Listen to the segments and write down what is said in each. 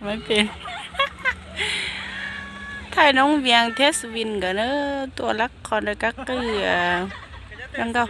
ไม่เป็นถ่ายน้องเวียงเทสวินกันเนอะตัวละครเลยก็คือยังเก่า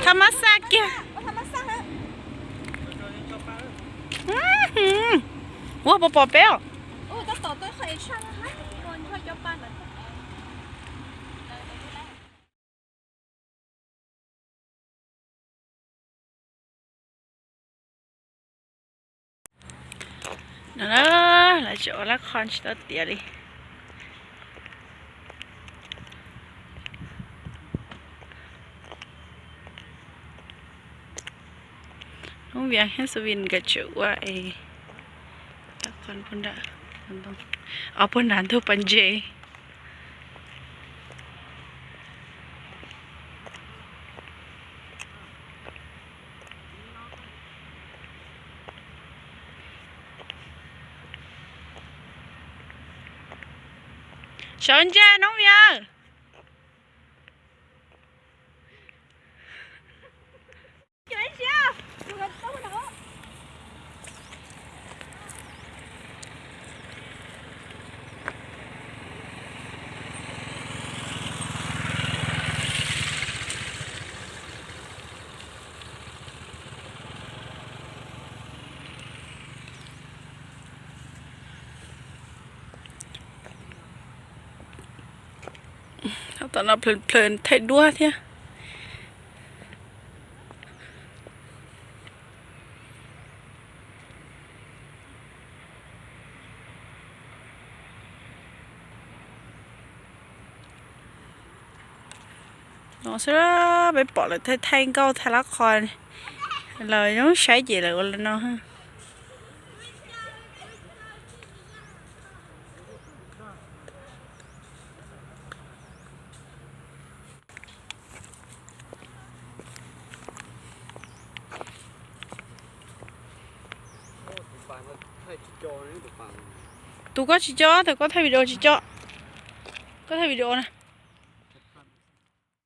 ธรรมศาสตร์เกี่ยว้าปอเป้哦，这岛都可以上了，你快交办了。นั่นละจะเอาละครสตอเตียเลยน้องเวียงเฮสวินกับจูว่าไอ้ละครพุ่นดาเอาพุ่นดานทุปันเจชนเจน้องเวียงตอนเราเพลินๆไทยด้วยเที่ยน้องเสือไปปอดเลยไทยเก้าไทยละครเลยน้องใช้จีเลยวันละน้องฮะตูก็ชิจอแต่ก็ถ่ายวิดีโอชิจอก็ถ่ายวิดีโอนะ